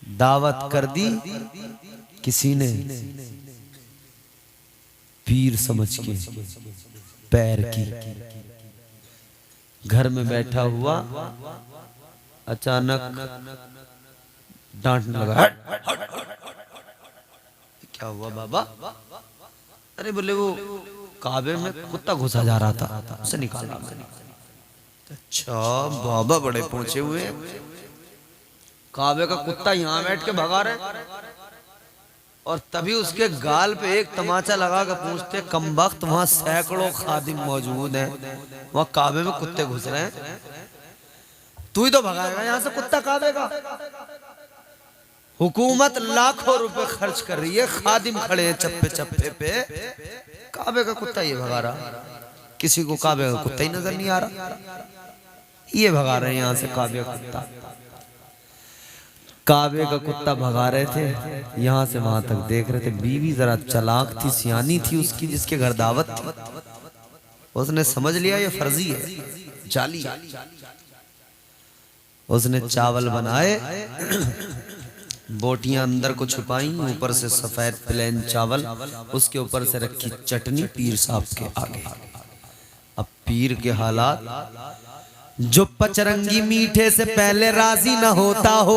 दावत कर दी किसी ने पीर समझ के पैर की, घर में बैठा हुआ अचानक डांटने लगा, क्या हुआ बाबा? अरे बोले वो काबे में कुत्ता घुसा जा रहा था, उसे निकाला मैंने। अच्छा बाबा बड़े पहुंचे हुए, काबे का कुत्ता यहाँ बैठ के भगा रहे, और तभी उसके गाल पे एक तमाचा लगा कर पूछते, कम वक्त वहां सैकड़ों खादिम मौजूद हैं, वहां काबे में कुत्ते घुस रहे हैं, तू ही तो भगाएगा यहाँ से कुत्ता काबे का? हुकूमत लाखों रुपए खर्च कर रही है, खादिम खड़े हैं चप्पे चप्पे पे, काबे का कुत्ता ये भगा रहा, किसी को काबे का कुत्ता ही नजर नहीं आ रहा, ये भगा रहे हैं यहाँ से काबे का कुत्ता। काबे का कुत्ता भगा रहे थे, यहाँ से वहां तक देख रहे थे। बीवी जरा चालाक थी, सियानी थी उसकी, जिसके घर दावत थी, उसने समझ लिया ये फर्जी है, जाली। उसने चावल बनाए, बोटियां अंदर को छुपाई, ऊपर से सफेद प्लेन चावल, उसके ऊपर से रखी चटनी पीर साहब के आगे। अब पीर के हालात, जो पचरंगी मीठे से पहले राजी न होता हो,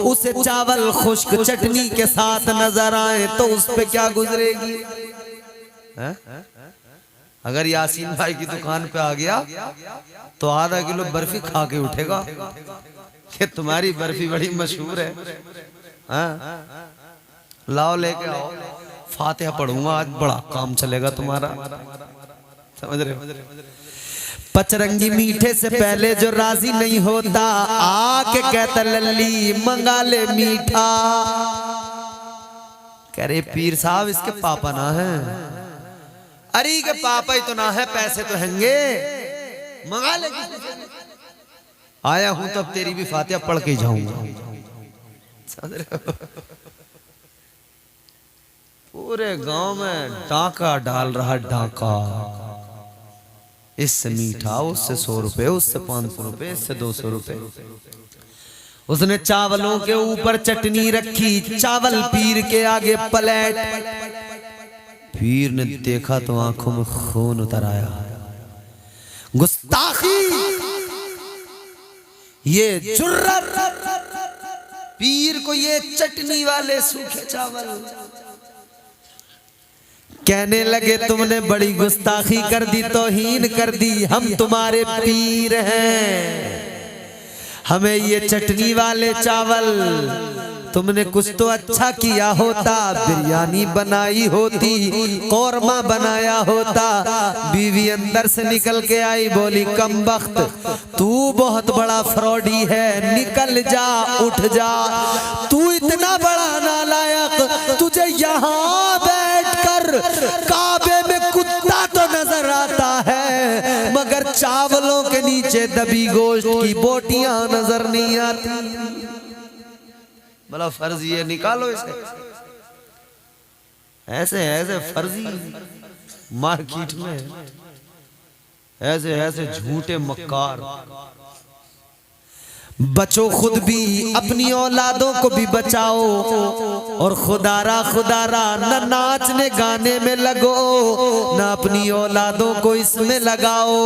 उसे चावल खुश्क चटनी के साथ नजर आए तो उस पे क्या गुजरेगी? अगर यासीन भाई की दुकान पे आ गया तो आधा किलो बर्फी खा के उठेगा कि तुम्हारी बर्फी बड़ी मशहूर है, लाओ लेके आओ, फातिहा पढ़ूंगा आज, बड़ा काम चलेगा तुम्हारा। समझ रहे हो? पचरंगी मीठे से पहले जो राजी नहीं होता, आके कहता लल्ली मंगा ले मीठा। कह रहे पीर साहब इसके पापा ना है। अरे के पापा ही तो ना है, पैसे तो हैंगे, मंगा ले। आया हूं तब तेरी भी फातिहा पढ़ के जाऊंगा। पूरे गांव में डाका डाल रहा, डाका, इससे मीठा, उससे 100 रुपए, उससे 500 रुपए, इससे 200 रुपए। उसने चावलों के ऊपर चटनी रखी, चावल पीर के आगे पलट। पीर ने देखा तो आंखों में खून उतर आया। गुस्ताखी, ये जुर्रत, पीर को ये चटनी वाले सूखे चावल। कहने लगे तुमने बड़ी गुस्ताखी कर दी, तौहीन कर दी, हम तुम्हारे पीर हैं, हमें ये चटनी वाले चावल, तुमने कुछ तो अच्छा किया होता, बिरयानी बनाई होती, कौरमा बनाया होता। बीवी अंदर से निकल के आई, बोली कमबख्त तू बहुत बड़ा फ्रॉडी है, निकल जा, उठ जा, तू इतना बड़ा नालायक, तुझे यहाँ बैठकर काबे में कुत्ता तो नजर आता है, मगर चावलों के नीचे दबी गोश्त की बोटियां नजर नहीं आती। भला फर्जी है, निकालो इसे। ऐसे ऐसे फर्जी मार्केट में, ऐसे ऐसे झूठे मक्कार। बचो खुद भी, अपनी औलादों को भी बचाओ, और खुदारा खुदारा न नाचने गाने में लगो, न अपनी औलादों को इसमें लगाओ।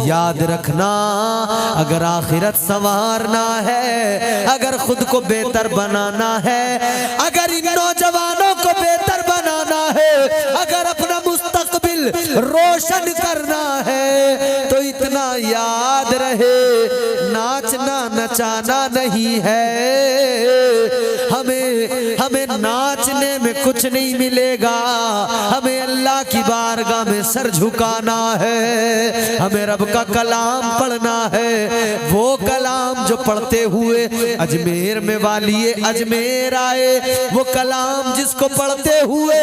याद रखना, अगर आखिरत संवारना है, अगर खुद को बेहतर बनाना है, अगर इन नौजवानों को बेहतर बनाना है, अगर अपना मुस्तकबिल रोशन करना है, तो इतना याद रहे, नाचना नचाना नहीं है। हमें नाचने में कुछ नहीं मिलेगा, हमें अल्लाह की बारगाह में सर झुकाना है, हमें रब का कलाम पढ़ना है। वो कलाम जो पढ़ते हुए अजमेर में वालिए अजमेर आए, वो कलाम जिसको पढ़ते हुए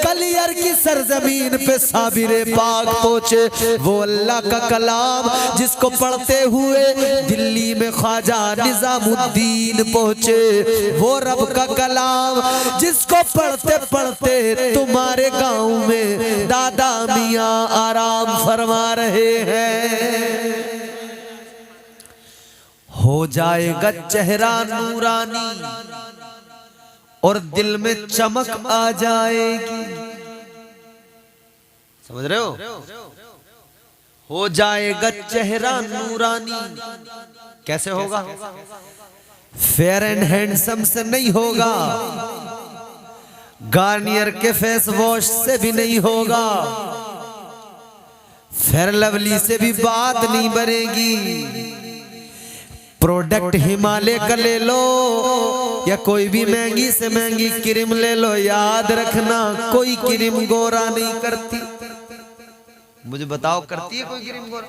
कलियर की सरजमीन पे साबिरे पाक पहुंचे, वो अल्लाह का कलाम जिसको पढ़ते हुए दिल्ली में ख्वाजा निजामुद्दीन पहुंचे, वो रब का कलाम जिसको पढ़ते पढ़ते तुम्हारे गांव में दादा मियां आराम फरमा रहे हैं। हो जाएगा चेहरा नूरानी और दिल में चमक आ जाएगी। समझ रहे हो जाएगा चेहरा नूरानी। कैसे होगा? फेयर एंड हैंडसम से नहीं होगा, गार्नियर के फेस वॉश से भी नहीं होगा, फेयर लवली से भी बात नहीं बनेगी। प्रोडक्ट हिमालय का ले लो या कोई भी महंगी से महंगी क्रीम ले लो, याद रखना कोई क्रीम गोरा नहीं करती। मुझे बताओ, करती है कोई क्रीम गोरा?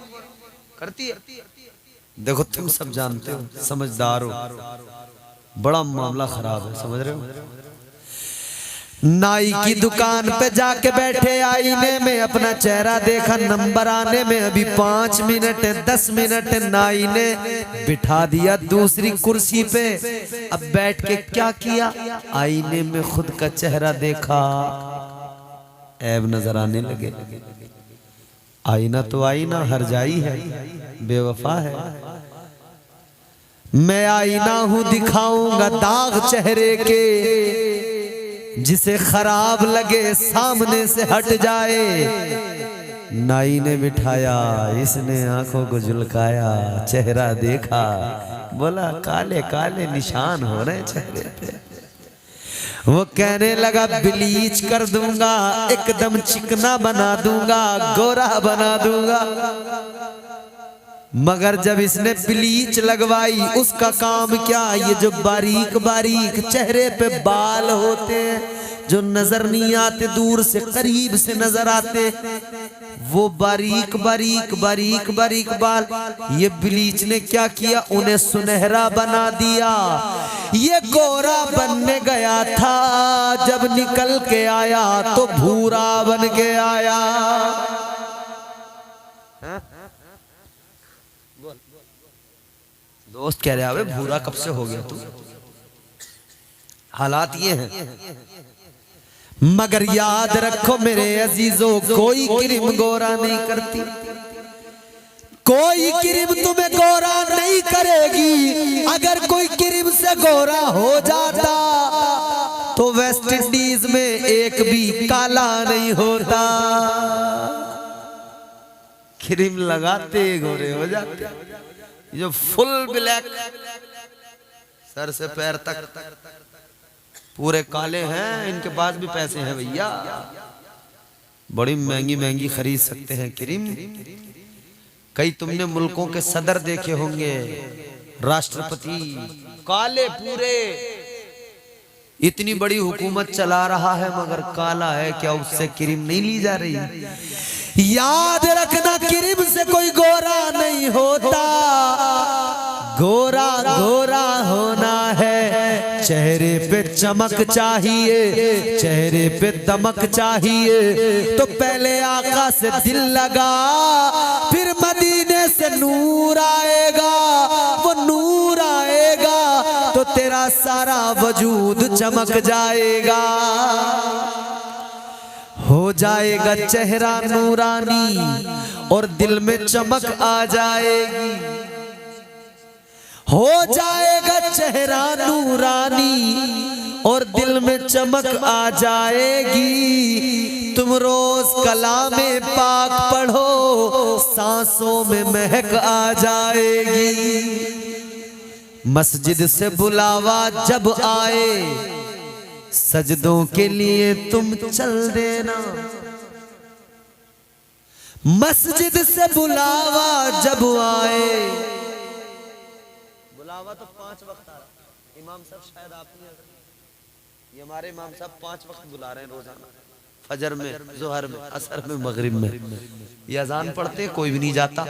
करती है? देखो तुम सब जानते हो, समझदार हो, बड़ा मामला खराब है। समझ रहे हो? नाई की दुकान पे जाके बैठे, आईने में अपना चेहरा देखा, नंबर आने में अभी 5 मिनट 10 मिनट, नाई ने बिठा दिया दूसरी कुर्सी पे। अब बैठ के क्या किया? आईने में खुद का चेहरा देखा, ऐब नजर आने लगे। आईना तो आईना हरजाई है, बेवफा है। मैं आईना हूं, दिखाऊंगा दाग चेहरे के, जिसे खराब लगे सामने से हट जाए। नाई ने बिठाया, इसने आंखों को झुलकाया, चेहरा देखा, बोला काले काले निशान हो रहे चेहरे पे। वो कहने लगा ब्लीच कर दूंगा, एकदम चिकना बना दूंगा, गोरा बना दूंगा। मगर जब इसने ब्लीच लगवाई, उसका काम क्या? ये जो बारीक बारीक चेहरे पे बाल होते हैं, जो नजर नहीं आते, दूर से करीब से नजर आते, वो बारीक बारीक बारीक बारीक बाल, ये ब्लीच ने क्या किया? उन्हें सुनहरा बना दिया। ये गोरा बनने गया था, जब निकल के आया तो भूरा बन के आया। दोस्त कह रहे अबे भूरा कब से हो गया तू? हालात ये हैं। मगर याद रखो मेरे अजीजों, कोई क्रीम गोरा नहीं करती, कोई क्रीम तुम्हें गोरा नहीं करेगी। अगर कोई क्रीम से गोरा हो जाता तो वेस्ट इंडीज में एक भी काला नहीं होता। क्रीम लगाते गोरे हो जाते। जो फुल ब्लैक सर से पैर तक पूरे काले हैं, इनके पास भी पैसे हैं भैया, बड़ी महंगी महंगी खरीद सकते हैं क्रीम। कई तुमने मुल्कों के सदर देखे होंगे, राष्ट्रपति काले पूरे, इतनी बड़ी हुकूमत चला रहा है मगर काला है। क्या उससे क्रीम नहीं ली जा रही? याद रखना, क्रीम से कोई गोरा नहीं होता। गोरा गोरा होना है, चेहरे पे चमक चाहिए, चेहरे पे दमक चाहिए। तो पहले आका से दिल लगा, फिर मदीने से नूर आएगा। वो नूर आएगा तो तेरा सारा वजूद चमक जाएगा। हो जाएगा चेहरा नूरानी और दिल में चमक आ जाएगी। हो जाएगा चेहरा नूरानी और दिल में चमक आ जाएगी। तुम रोज कलामे पाक पढ़ो, सांसों में महक आ जाएगी। मस्जिद से बुलावा जब आए, सजदों के लिए तुम चल देना। मस्जिद से बुलावा जब आए, बुलावा तो 5 वक्त आ रहा है। इमाम साहब शायद आप नहीं, ये हमारे इमाम साहब 5 वक्त बुला रहे हैं रोजाना, फजर में, जोहर में, असर में, मगरिब में। ये अजान पढ़ते कोई भी नहीं जाता।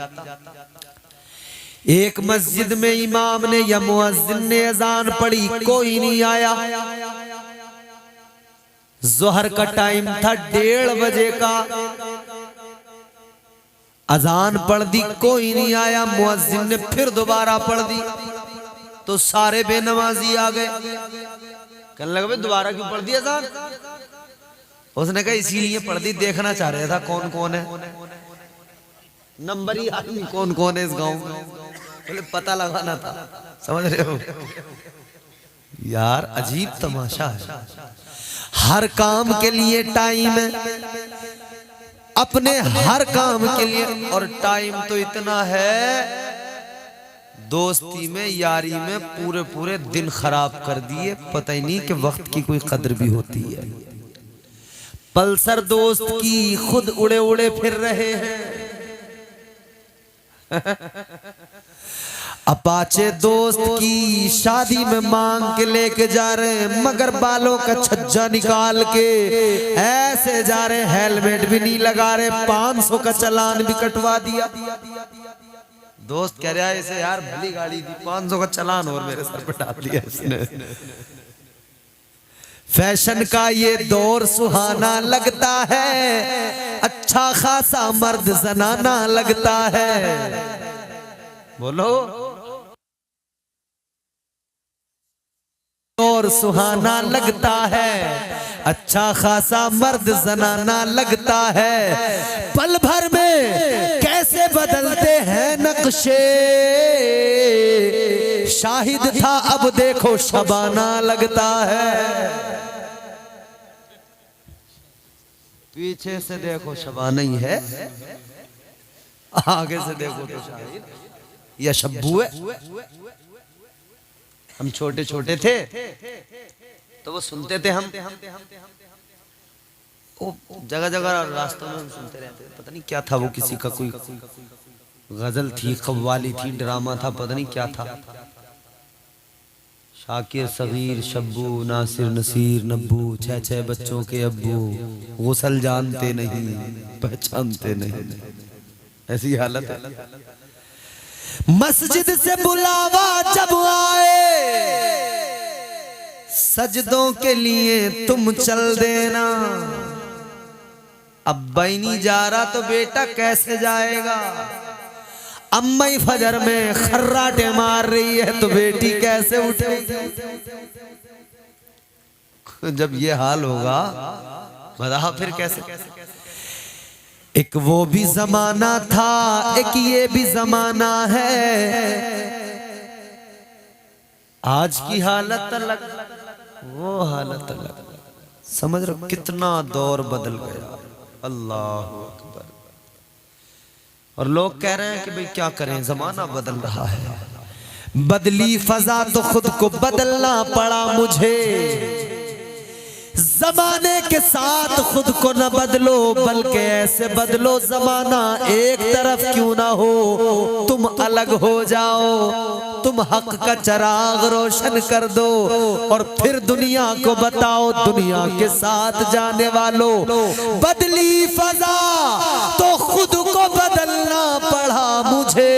एक मस्जिद में इमाम ने या मुअज्जिन ने अजान पढ़ी, कोई नहीं आया। जोहर का टाइम था, 1:30 बजे का, अजान पढ़ दी, कोई नहीं आया। मुअज्जिन ने फिर दोबारा पढ़ दी तो सारे बेनमाजी आ गए। कहने लगे दोबारा क्यों पढ़ दी अजान? उसने कहा इसीलिए पढ़ दी, देखना चाह रहा था कौन कौन है, नंबरी आदमी कौन कौन है इस गांव में। बोले पता लगाना था, समझ रहे हो यार, अजीब तमाशा है। हर काम के लिए टाइम है, अपने हर काम के लिए, और टाइम तो इतना है दोस्ती में यारी में पूरे पूरे दिन खराब कर दिए, पता ही नहीं कि वक्त की कोई कदर भी होती है। पल्सर दोस्त की खुद उड़े उड़े फिर रहे हैं, अपाचे दोस्त की शादी में मांग के लेके जा रहे हैं, मगर बालों का छज्जा निकाल के ऐसे जा रहे, हेलमेट भी नहीं लगा रहे, 500 का चालान भी कटवा दिया। दोस्त कह रहा है इसे यार भली गाड़ी थी, 500 का चालान और मेरे सर पे डाल दिया इसने। फैशन का ये दौर सुहाना लगता है, अच्छा खासा मर्द जनाना लगता है। बोलो, और सुहाना लगता है, अच्छा खासा मर्द जनाना लगता है। पल भर में कैसे बदलते हैं नक्शे, शाहिद था अब देखो शबाना लगता है। पीछे से देखो शबाना ही है, आगे से देखो तो शाहिद या शब्बू है। हम छोटे छोटे थे तो वो सुनते थे, हम जगह जगह रास्तों में हम सुनते रहते, पता नहीं क्या था वो, किसी का कोई गजल थी, कव्वाली थी, ड्रामा था, पता नहीं क्या था। शाकिर सगीर शब्बू नासिर नसीर नब्बू, 6 बच्चों के अब्बू, गुसल जानते नहीं पहचानते नहीं, ऐसी हालत है। मस्जिद से बुलावा जब आए, सजदों के लिए तुम चल देना। अब्बा ही नहीं जा रहा तो बेटा कैसे जाएगा, अम्मा ही फजर में खर्राटे मार रही है तो बेटी कैसे उठेगी। जब ये हाल होगा बताओ फिर कैसे। एक वो भी जमाना था, एक ये भी जमाना है, आज की हालत अलग, वो हालत अलग। समझ रहे कितना दौर बदल गया, अल्लाह अकबर। और लोग कह रहे हैं कि भाई क्या करें, जमाना बदल रहा है। बदली फजा तो खुद को बदलना पड़ा मुझे, जमाने के साथ खुद को न बदलो, बल्कि ऐसे बदलो जमाना एक तरफ क्यों ना हो, तुम अलग हो जाओ, तुम हक का चिराग रोशन कर दो और फिर दुनिया को बताओ, दुनिया के साथ जाने वालों। बदली फजा तो खुद को बदलना पड़ा मुझे,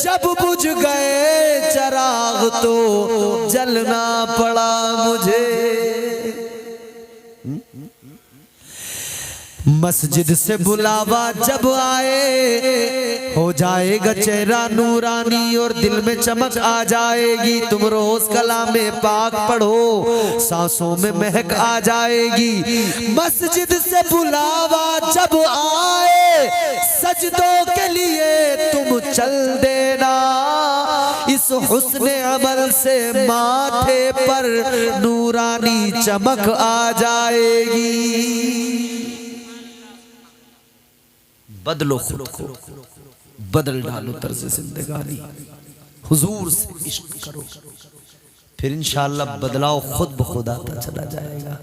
जब बुझ गए चिराग तो जलना पड़ा मुझे। मस्जिद से बुलावा जब आए, हो जाएगा चेहरा नूरानी और दिल में चमक आ जाएगी। तुम रोज कलामे पाक पढ़ो, सांसों में महक आ जाएगी। मस्जिद से बुलावा जब आए, सजदों के लिए तुम चल देना, इस हुस्ने अमल से माथे पर नूरानी चमक आ जाएगी। बदलो खुद को, बदल डालो तर्ज जिंदगानी, हुजूर से इश्क करो, फिर इंशाअल्लाह बदलाव खुद ब खुद आता चला जाएगा।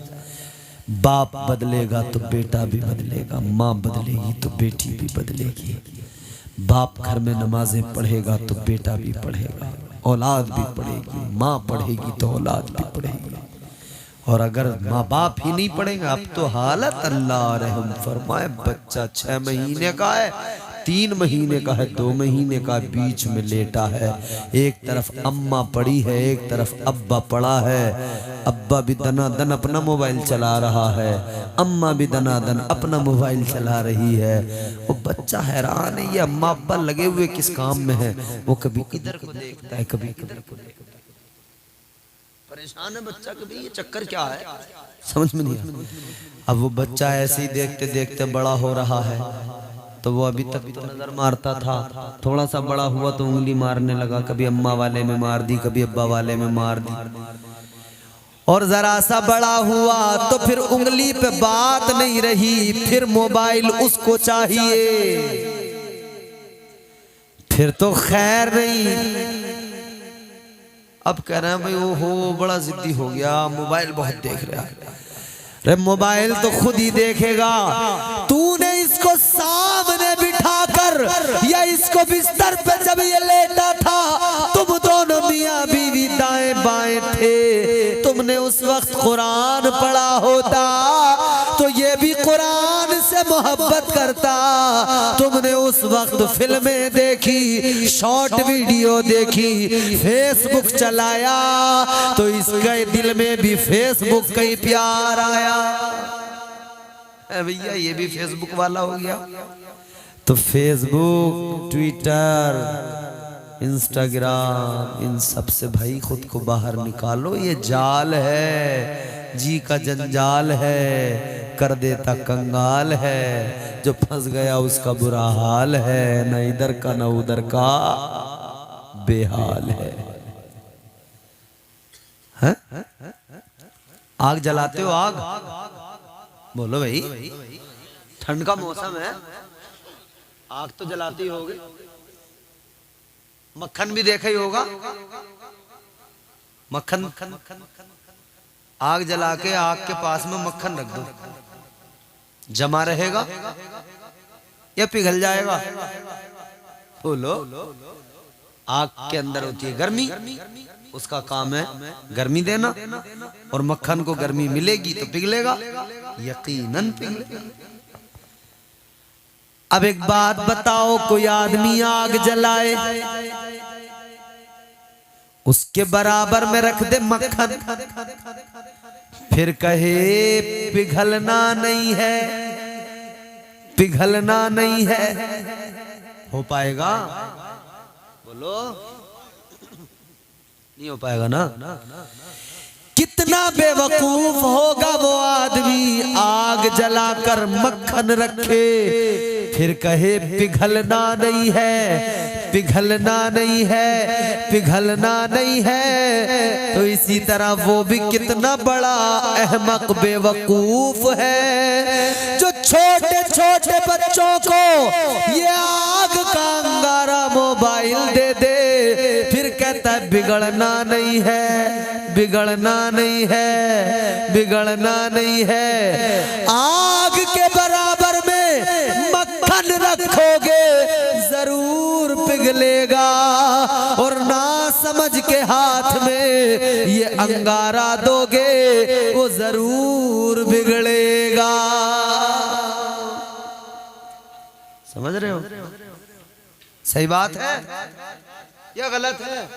बाप बदलेगा तो बेटा भी बदलेगा, माँ बदलेगी तो बेटी भी बदलेगी। बाप घर में नमाजें पढ़ेगा तो बेटा भी पढ़ेगा, औलाद भी पढ़ेगी, माँ पढ़ेगी तो औलाद भी पढ़ेगी। और अगर माँ बाप ही नहीं पढ़ेगा, अब तो हालत अल्लाह रहम फरमाए। बच्चा 6 महीने का है, 3 महीने का है, 2 महीने का बीच में लेटा है, एक तरफ अम्मा पड़ी है, एक तरफ अब्बा पड़ा है। अब्बा भी दनादन अपना मोबाइल चला रहा है, अम्मा भी दनादन अपना मोबाइल चला रही है। वो बच्चा हैरान है, ये अम्मा अब्बा लगे हुए किस काम में है। वो कभी इधर को देखता है, कभी इधर को देखता है, परेशान है बच्चा, कभी ये चक्कर क्या है समझ में नहीं आता। अब वो बच्चा ऐसे ही देखते देखते बड़ा हो रहा है, तो वो अभी तक तो नजर मारता था, थोड़ा सा बड़ा हुआ तो उंगली मारने लगा, कभी अम्मा वाले में मार दी, कभी अब्बा वाले में मार दी। और जरा सा बड़ा हुआ तो फिर उंगली पे बात नहीं रही, फिर मोबाइल उसको चाहिए। फिर तो खैर नहीं, अब कह रहे हैं भाई ओहो बड़ा जिद्दी हो गया, मोबाइल बहुत देख रहा है। अरे मोबाइल तो खुद ही देखेगा, तूने इसको सामने बिठाकर या इसको बिस्तर पे जब ये लेटा था, तुम दोनों मियां बीवी दाएं बाएं थे, तुमने उस वक्त कुरान पढ़ा होता तो ये भी कुरान से मोहब्बत करता। तुमने उस वक्त फिल्में देखी, शॉर्ट वीडियो देखी, फेसबुक चलाया तो इसके दिल में भी फेसबुक का ही प्यार आया। भैया ये भी फेसबुक वाला हो गया। तो फेसबुक, ट्विटर, इंस्टाग्राम, इन सब से भाई खुद को बाहर निकालो। ये जाल है, जी का जंजाल है, कर देता कंगाल है। जो फंस गया उसका बुरा हाल है, न इधर का न उधर का बेहाल है। है? आग जलाते हो? आग बोलो भाई, ठंड का मौसम है, आग तो जलाती होगी। मक्खन भी देखा ही होगा, मक्खन आग जला के आग के पास में मक्खन रख दो, जमा रहेगा या पिघल जाएगा? बोलो। आग के अंदर होती है गर्मी, उसका काम है गर्मी देना, और मक्खन को गर्मी मिलेगी तो पिघलेगा, यकीनन पिघलेगा। अब एक बात बताओ, कोई आदमी आग जलाए, उसके बराबर में रख दे मक्खन, फिर कहे पिघलना नहीं है, पिघलना नहीं है, हो पाएगा? बोलो, नहीं हो पाएगा ना। कितना बेवकूफ होगा वो आदमी, आग जलाकर मक्खन रखे, फिर कहे पिघलना नहीं है, पिघलना नहीं है, पिघलना नहीं है। तो इसी तरह वो भी कितना बड़ा अहमक बेवकूफ है जो छोटे छोटे बच्चों को ये आग का अंगारा मोबाइल दे दे, फिर कहता है बिगड़ना नहीं है, बिगड़ना नहीं है, बिगड़ना नहीं है। आग के बराबर में मक्खन रखोगे जरूर पिघलेगा, और ना समझ के हाथ में ये अंगारा दोगे वो जरूर बिगड़ेगा। समझ रहे हो? सही बात है या गलत है?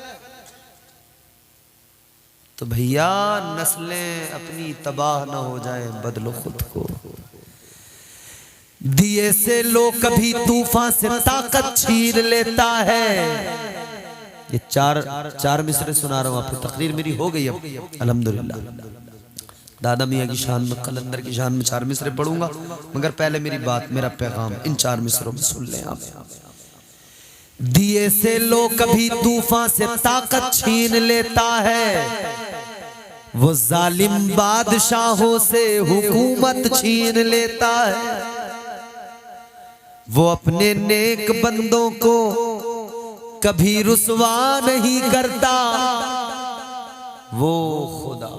तो भैया नस्लें अपनी तबाह ना हो जाए, बदलो खुद को। दिए से लो कभी तूफान से ताकत छीन लेता है। ये चार मिसरे सुना रहा हूं आपको, तकरीर मेरी हो गई अब अल्हम्दुलिल्लाह। दादा मियाँ की शान में, कलंदर की शान में 4 मिसरे पढ़ूंगा, मगर पहले मेरी बात, मेरा पैगाम इन 4 मिसरों में सुन लें आप। दिए से लो कभी तूफान से ताकत छीन लेता है, वो जालिम बादशाहों से हुकूमत छीन लेता है। वो अपने नेक बंदों को कभी रुसवा नहीं करता, वो खुदा।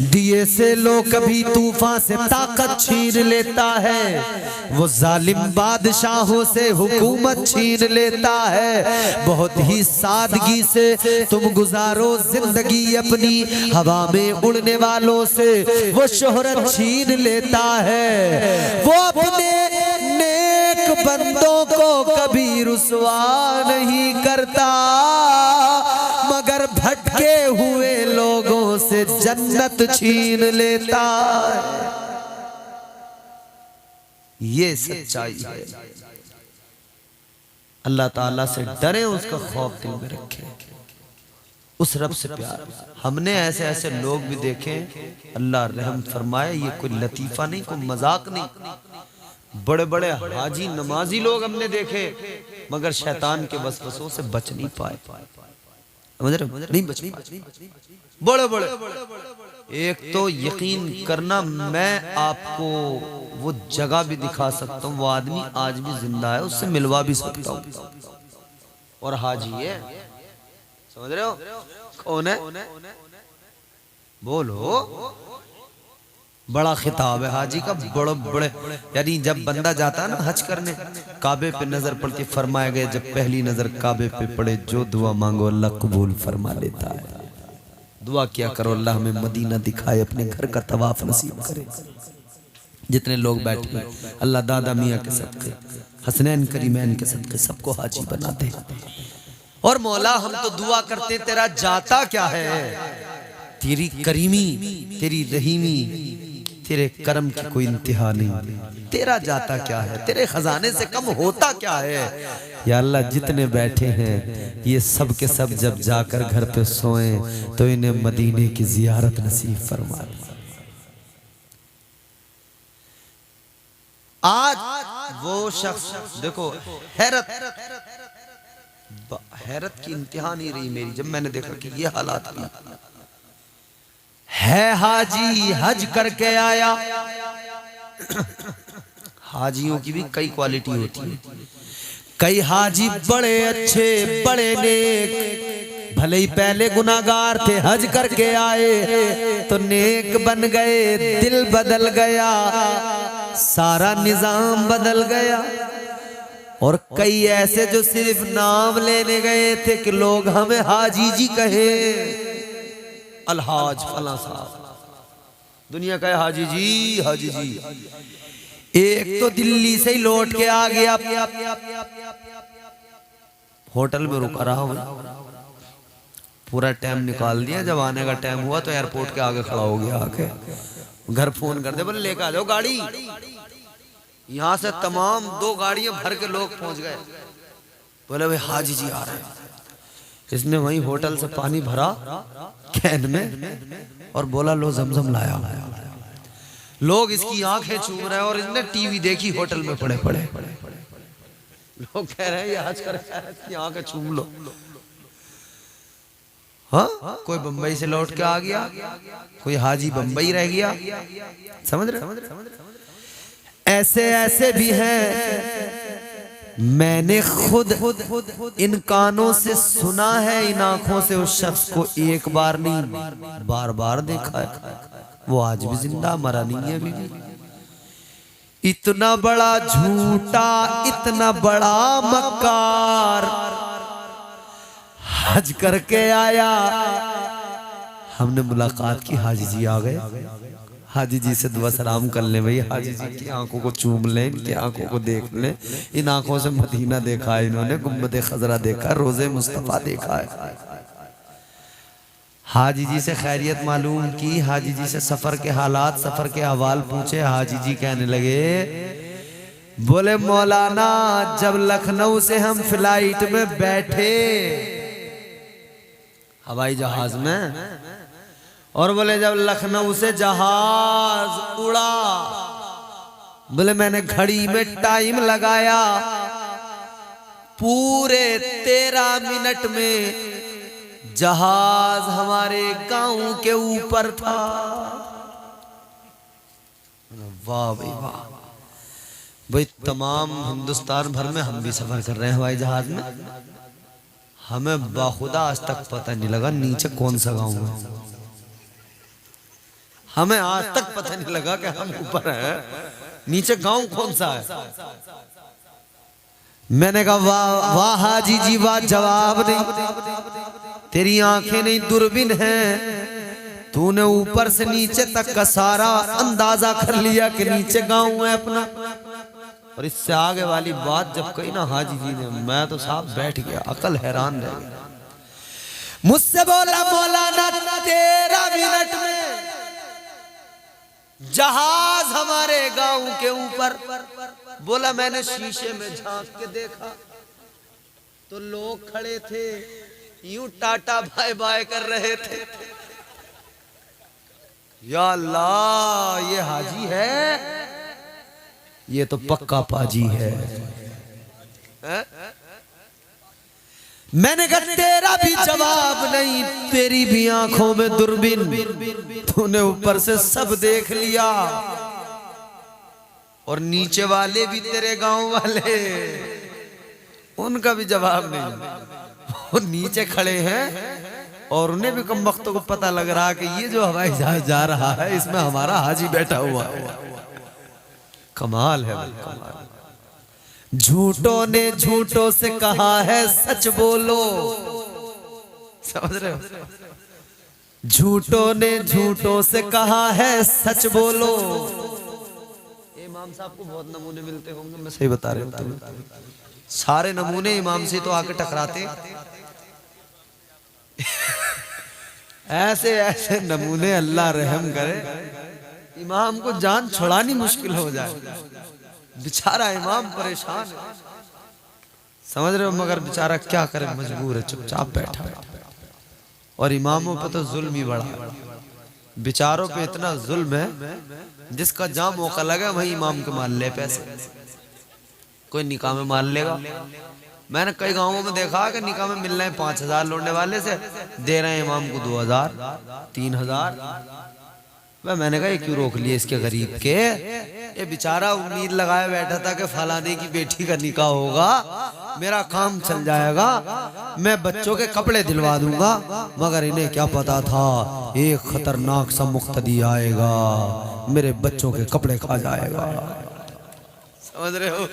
दिए से लो कभी तूफान से ताकत छीन लेता है, वो जालिम बादशाहों से हुकूमत छीन लेता है। बहुत ही सादगी से तुम गुजारो जिंदगी अपनी, हवा में उड़ने वालों से वो शोहरत छीन लेता है। वो अपने नेक बंदों को कभी रुसवा नहीं करता, मगर भटके हुए लोगों से जन्नत छीन लेता है। ये सच्चाई है। अल्लाह ताला से डरे, उसका खौफ दिल में रखें, उस रब से प्यार। हमने ऐसे ऐसे लोग भी देखे, अल्लाह रहम फरमाए, ये कोई लतीफा नहीं, कोई मजाक नहीं। बड़े बड़े हाजी नमाजी लोग हमने देखे, मगर शैतान के वसवसों से बच नहीं पाए। समझ रहे हो? नहीं बच पाए। बड़े बड़े, एक तो यकीन करना, मैं आपको वो जगह भी दिखा सकता हूँ, वो आदमी आज भी जिंदा है, उससे मिलवा भी सकता हूँ, और हाजी है। समझ रहे हो? कौन है? बोलो। बड़ा खिताब है हाजी का, बड़े बड़े, यानी जब बंदा जाता है ना हज करने, काबे पे नजर पड़ती, फरमाया गया जब पहली नजर काबे पे पड़े, जो दुआ मांगो अल्लाह कबूल फरमा लेता है। दुआ क्या करो, अल्लाह हमें मदीना दिखाए, अपने घर का तवाफ नसीब करे। जितने लोग बैठे अल्लाह दादा मियाँ के सदके, हसनैन करीमैन के सदके सबको हाजी बना दे। और मौला हम तो दुआ करते, तेरा जाता क्या है, तेरी करीमी, तेरी रहीमी, तेरे करम की कोई इंतहा नहीं, तेरा जाता क्या है, तेरे खजाने से कम होता क्या है। या अल्लाह जितने बैठे हैं ये सब के सब जब जाकर घर पे सोएं तो इन्हें मदीने की जियारत नसीब फरमा। आज वो शख्स देखो, हैरत की इंतहा नहीं रही मेरी जब मैंने देखा कि ये हालात है। हाजी हज करके आया, हाजियों की भी कई क्वालिटी होती है। कई हाजी बड़े अच्छे, बड़े नेक, भले ही पहले गुनाहगार थे, हज करके आए तो नेक बन गए, दिल बदल गया, सारा निजाम बदल गया। और कई ऐसे जो सिर्फ नाम लेने गए थे कि लोग हमें हाजी जी कहे, अलहाज फला साहब, दुनिया का हाजी जी, हाजी जी। एक तो दिल्ली से ही लौट के आ गया, होटल में रुका रहा हूँ, पूरा टाइम निकाल दिया। जब आने का टाइम हुआ तो एयरपोर्ट के आगे खड़ा हो गया, आके घर फोन कर दे, बोले लेकर आ जाओ गाड़ी। यहाँ से तमाम 2 गाड़ियां भर के लोग पहुंच गए। बोले भाई हाजी जी आ रहे हैं। इसने वहीं होटल से पानी भरा कैन में और बोला लो जमजम लाया। लोग इसकी आंखें चूम रहे हैं और इसने टीवी देखी होटल में पड़े पड़े। लोग कह रहे हैं ये हज कर इसकी आंखें चूम लो। हाँ, कोई बंबई से लौट के आ गया, कोई हाजी बंबई रह गया। समझ रहे? ऐसे ऐसे भी हैं। मैंने खुद इन कानों से सुना है, इन आंखों से उस शख्स को एक बार नहीं बार बार देखा है। वो आज भी जिंदा, मरा नहीं है अभी भी। इतना बड़ा झूठा, इतना बड़ा मक्कार हज करके आया। हमने मुलाकात की, हाजी जी आ गए। हाजी जी से दुआ सलाम कर ले भाई, हाजी जी की आंखों को चूम लें, इनकी आंखों को देख लें। इन आंखों से मदीना देखा है इन्होंने, गुम्बद खजरा देखा, रोजे मुस्तफा देखा है। हाजी जी से खैरियत मालूम की, हाजी जी से सफर के हालात, सफर के अहवाल पूछे। हाजी जी कहने लगे, बोले मौलाना जब लखनऊ से हम फ्लाइट में बैठे, हवाई जहाज में, और बोले जब लखनऊ से जहाज उड़ा, बोले मैंने घड़ी में टाइम लगाया, पूरे 13 मिनट में जहाज हमारे गांव के ऊपर था। वाह भाई वाह भाई, तमाम हिंदुस्तान भर में हम भी सफर कर रहे हैं हवाई जहाज में, हमें बाखुदा आज तक पता नहीं लगा नीचे कौन सा गांव है। हमें आज तक पता नहीं लगा कि हम ऊपर हैं, नीचे गांव कौन सा है। मैंने कहा वाह वाह हाजी जी वाह, जवाब नहीं, तेरी आंखें नहीं दूरबीन हैं, तूने ऊपर से नीचे तक का सारा अंदाजा कर लिया कि नीचे गांव है अपना। और इससे आगे वाली बात जब कही ना हाजी जी ने, मैं तो साहब बैठ गया, अकल हैरान रह गया। मुझसे बोला मौलाना 13 मिनट में जहाज हमारे गांव के ऊपर। बोला मैंने शीशे में झांक के देखा तो लोग खड़े थे, यूं टाटा बाय बाय कर रहे थे। या अल्लाह, ये हाजी है, ये तो पक्का पाजी है। मैंने कहा तेरा भी जवाब नहीं, तेरी भी आंखों में दूरबीन, तूने ऊपर से सब देख लिया और नीचे वाले भी तेरे गांव वाले, उनका भी जवाब नहीं। वो नीचे खड़े हैं और उन्हें भी कम वक्त को पता लग रहा कि ये जो हवाई जहाज जा रहा है इसमें हमारा हाजी बैठा हुआ है। कमाल है, कमाल। झूठों ने झूठों से कहा है सच बोलो, समझ रहे हो? झूठों ने झूठों से कहा है सच बोलो। इमाम साहब को बहुत नमूने मिलते होंगे, मैं सही बता रहा हूँ, सारे नमूने इमाम से तो आके टकराते। ऐसे ऐसे नमूने अल्लाह रहम करे, इमाम को जान छुड़ानी मुश्किल हो जाए। बेचारा इमाम परेशान है, समझ रहे हो, मगर बेचारा क्या करे, मजबूर है, चुपचाप बैठा है। और इमामों पे तो जुल्म ही बड़ा, बेचारों पे इतना जुल्म है, जिसका जहां मौका लगा वही इमाम के मान ले पैसे। कोई निकाह में मान लेगा। मैंने कई गांवों में देखा कि निकाह में मिल रहे हैं 5000 लौटने वाले से, दे रहे हैं इमाम को 2000 3000। मैंने कहा ये क्यों रोक लिए इसके गरीब के? ये बेचारा उम्मीद लगाए बैठा था कि फलाने की बेटी का निकाह होगा, मेरा काम चल जाएगा, मैं बच्चों के कपड़े दिलवा दूंगा। मगर इन्हें क्या पता था एक खतरनाक सा मुक्तदी आएगा, मेरे बच्चों के कपड़े खा जाएगा। समझ रहे हो?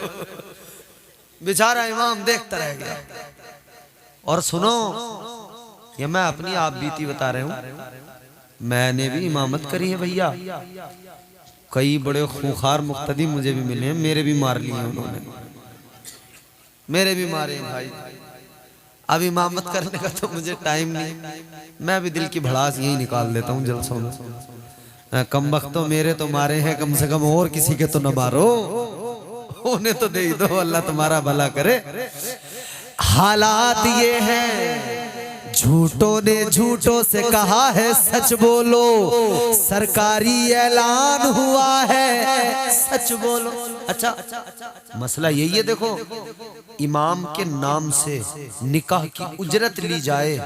बेचारा इमाम देखता रह गया। और सुनो, ये मैं अपनी आप बीती बता रहा हूं, मैंने भी इमामत करी है भैया। कई बड़े खूंखार मुक्तदी मुझे भी मिले हैं, मेरे भी मार लिए उन्होंने, मेरे भी मारे हैं भाई। अब इमामत करने का तो मुझे टाइम नहीं, मैं भी दिल की भड़ास यही निकाल देता हूँ जलसों में। कम वक्तों मेरे तो मारे हैं, कम से कम और किसी के तो न मारो, उन्हें तो दे दो, अल्लाह तुम्हारा भला करे। हालात ये हैं, झूठों ने झूठों से कहा है सच बोलो, सरकारी ऐलान हुआ है सच बोलो। अच्छा, मसला यही है, देखो इमाम के नाम से निकाह की उजरत ली जाए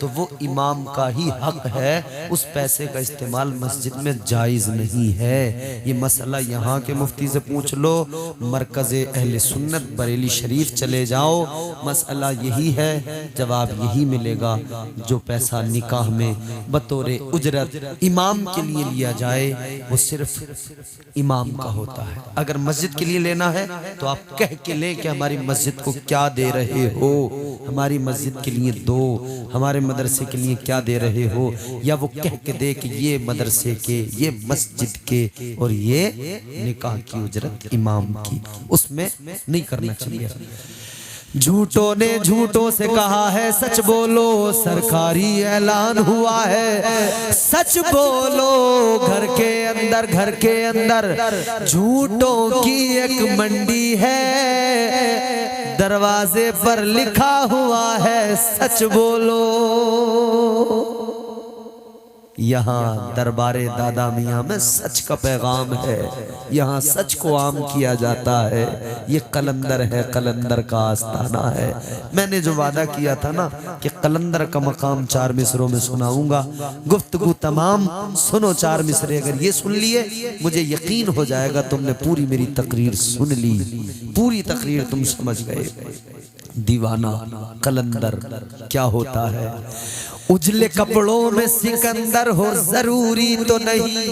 तो वो इमाम का ही हक है, उस पैसे का इस्तेमाल मस्जिद में जायज नहीं है। ये मसला यहाँ के मुफ्ती से पूछ लो, मरकज़े अहले सुन्नत बरेली शरीफ चले जाओ, मसला यही है, जवाब यही मिलेगा। जो पैसा निकाह में बतौरे उजरत इमाम के लिए लिया जाए वो सिर्फ इमाम का होता है। अगर मस्जिद के लिए लेना है तो आप कह के लें कि हमारी मस्जिद को क्या दे रहे हो, हमारी मस्जिद के लिए दो, हमारे मदरसे के लिए क्या दे रहे हो, या वो कह के दे कि ये मदरसे के, ये मस्जिद के, और ये निकाह की उजरत इमाम की, उसमें नहीं करना चाहिए। झूठों ने झूठों से कहा है सच बोलो, सरकारी ऐलान हुआ है सच बोलो। घर के अंदर झूठों की एक मंडी है, दरवाजे पर लिखा हुआ है सच बोलो। यहाँ दरबारे दादा मियाँ में सच का पैगाम है, यहाँ सच को आम किया जाता है। ये कलंदर है, कलंदर का आस्थाना है। मैंने जो वादा किया था ना कि कलंदर का मकाम 4 मिसरों में सुनाऊंगा, गुफ्तगू तमाम सुनो 4 मिसरे अगर ये सुन लिए मुझे यकीन हो जाएगा तुमने पूरी मेरी तकरीर सुन ली, पूरी तकरीर तुम समझ गए। दीवाना कलंदर क्या होता है? उजले कपड़ों में सिकंदर हो जरूरी तो नहीं।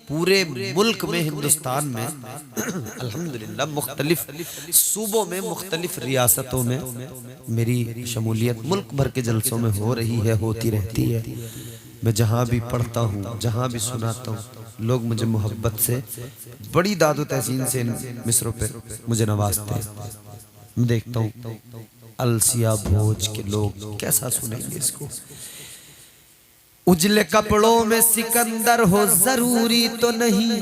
पूरे मुल्क में, हिंदुस्तान में अल्हम्दुलिल्लाह मुख्तलिफ सूबों में, मुख्तलिफ रियासतों में मेरी शमूलियत मुल्क भर के जलसों में हो रही है, होती रहती है। मैं जहाँ भी पढ़ता हूँ, जहाँ भी सुनाता हूँ, लोग मुझे मोहब्बत से, बड़ी दादो तहसीन से इन मिसरों पे मुझे नवाजते हैं। मैं देखता हूँ अलसिया भोज के लोग कैसा सुनेंगे इसको। उजले कपड़ों में सिकंदर हो जरूरी तो नहीं।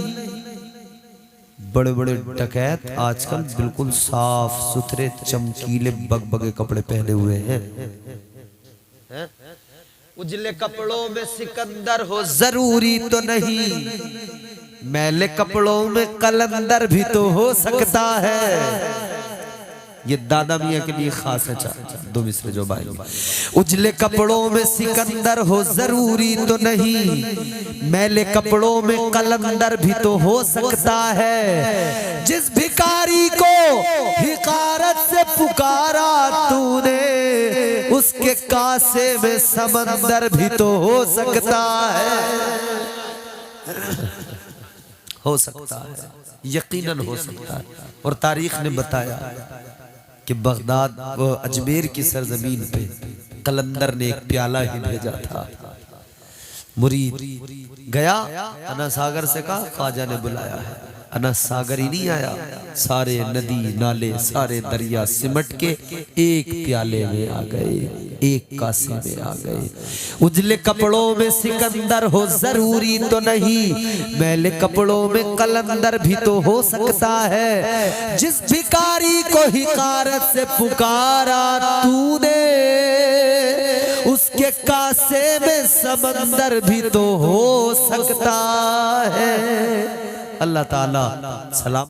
बड़े बड़े डकैत आजकल बिल्कुल साफ सुथरे चमकीले बगबगे कपड़े पहने हुए हैं। उजले कपड़ों में सिकंदर हो जरूरी तो नहीं। मैले कपड़ों में कलंदर भी तो हो सकता है। ये दादा मियाँ के लिए खास है। दो मिसरे जो भाई, उजले कपड़ों में सिकंदर हो जरूरी तो नहीं, मैले कपड़ों में कलंदर भी तो हो सकता है। जिस भिखारी को हिकारत से पुकारा तूने, उसके कासे में समंदर भी तो हो सकता है। हो सकता है, यकीनन हो सकता है। और तारीख ने बताया कि बगदाद व अजमेर की सरजमीन पे कलंदर ने एक प्याला ही भेजा था। मुरीद गया, अना सागर से कहा ख्वाजा ने बुलाया है। अना सागर ही नहीं आया, सारे नदी नाले सारे दरिया सिमट के एक प्याले में आ गए, एक कासे में आ गए। उजले कपड़ों में सिकंदर हो जरूरी तो नहीं, मैले कपड़ों में कलंदर भी तो हो सकता है। जिस भिखारी को हिकारत से पुकारा तूने, उसके कासे में समंदर भी तो हो सकता है। अल्लाह ताला सलाम।